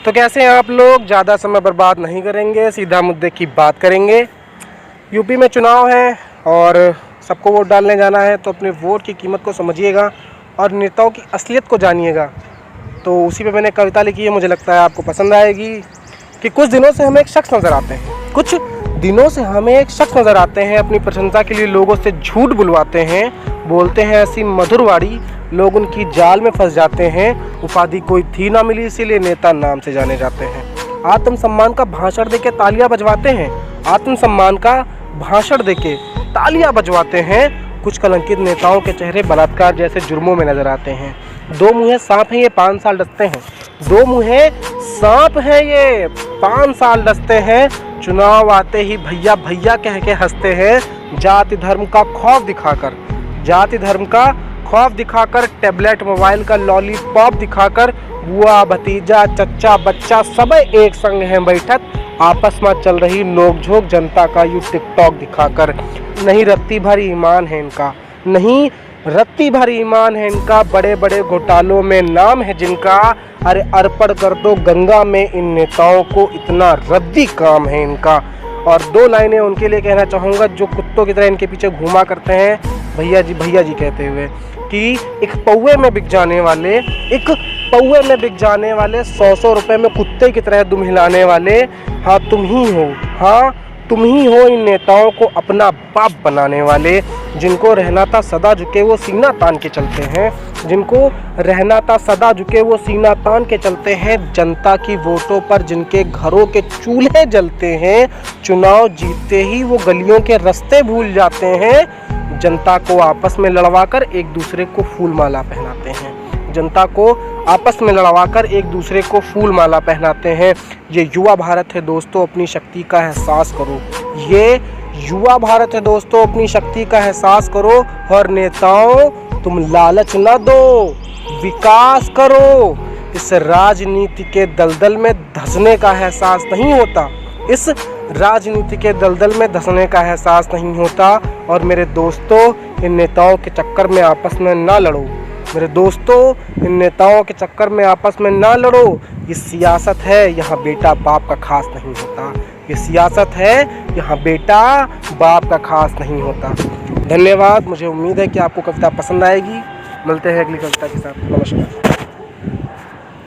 तो कैसे हैं आप लोग? ज़्यादा समय बर्बाद नहीं करेंगे, सीधा मुद्दे की बात करेंगे। यूपी में चुनाव है और सबको वोट डालने जाना है, तो अपने वोट की कीमत को समझिएगा और नेताओं की असलियत को जानिएगा। तो उसी पे मैंने कविता लिखी है, मुझे लगता है आपको पसंद आएगी। कि कुछ दिनों से हमें एक शख्स नज़र आते हैं, कुछ दिनों से हमें एक शख्स नज़र आते हैं, अपनी प्रशंसा के लिए लोगों से झूठ बुलवाते हैं, बोलते हैं ऐसी मधुरवाड़ी, लोग उनकी जाल में फंस जाते हैं। उपाधि कोई थी ना मिली, इसीलिए नेता नाम से जाने जाते हैं। आत्मसम्मान का भाषण देके तालियां बजवाते हैं, आत्मसम्मान का भाषण देके तालियां बजवाते हैं। कुछ कलंकित नेताओं के चेहरे बलात्कार जैसे जुर्मों में नजर आते हैं। दो मुँहे सांप हैं ये 5 साल डसते हैं, दो मुँहे सांप हैं ये 5 साल डसते हैं। चुनाव आते ही भैया भैया कह के हंसते हैं। जाति धर्म का खौफ दिखाकर, जाति धर्म का खौफ दिखाकर, टैबलेट मोबाइल का लॉलीपॉप दिखाकर, बुआ भतीजा चच्चा बच्चा सब एक संग हैं बैठक, आपस में चल रही नोकझोंक जनता का यू टिकटॉक दिखाकर। नहीं रत्ती भर ईमान है इनका, नहीं रत्ती भर ईमान है इनका, बड़े बड़े घोटालों में नाम है जिनका। अरे अर्पण कर दो गंगा में इन नेताओं को, इतना रद्दी काम है इनका। और 2 लाइनें उनके लिए कहना चाहूँगा जो कुत्तों की तरह इनके पीछे घूमा करते हैं, भैया जी कहते हुए, कि एक पौवे में बिक जाने वाले, एक पौवे में बिक जाने वाले 100 रुपए में कुत्ते की तरह दुम हिलाने वाले, हाँ तुम ही हो, हाँ तुम ही हो इन नेताओं को अपना बाप बनाने वाले। जिनको रहना था सदा झुके वो सीना तान के चलते हैं, जिनको रहना था सदा झुके वो सीना तान के चलते हैं। जनता की वोटों पर जिनके घरों के चूल्हे जलते हैं, चुनाव जीतते ही वो गलियों के रास्ते भूल जाते हैं। जनता को आपस में लड़वाकर एक दूसरे को फूल माला पहनाते हैं, जनता को आपस में लड़वाकर एक दूसरे को फूल माला पहनाते हैं। ये युवा भारत है दोस्तों, अपनी शक्ति का एहसास करो। ये युवा भारत है दोस्तों, अपनी शक्ति का एहसास करो। और नेताओं तुम लालच ना दो, विकास करो। इस राजनीति के दलदल में धंसने का एहसास नहीं होता, इस राजनीति के दलदल में धंसने का एहसास नहीं होता। और मेरे दोस्तों इन नेताओं के चक्कर में आपस में ना लड़ो, मेरे दोस्तों इन नेताओं के चक्कर में आपस में ना लड़ो। ये सियासत है, यहाँ बेटा बाप का खास नहीं होता। ये सियासत है, यहाँ बेटा बाप का खास नहीं होता। धन्यवाद। मुझे उम्मीद है कि आपको कविता पसंद आएगी। मिलते हैं अगली कविता के साथ। नमस्कार।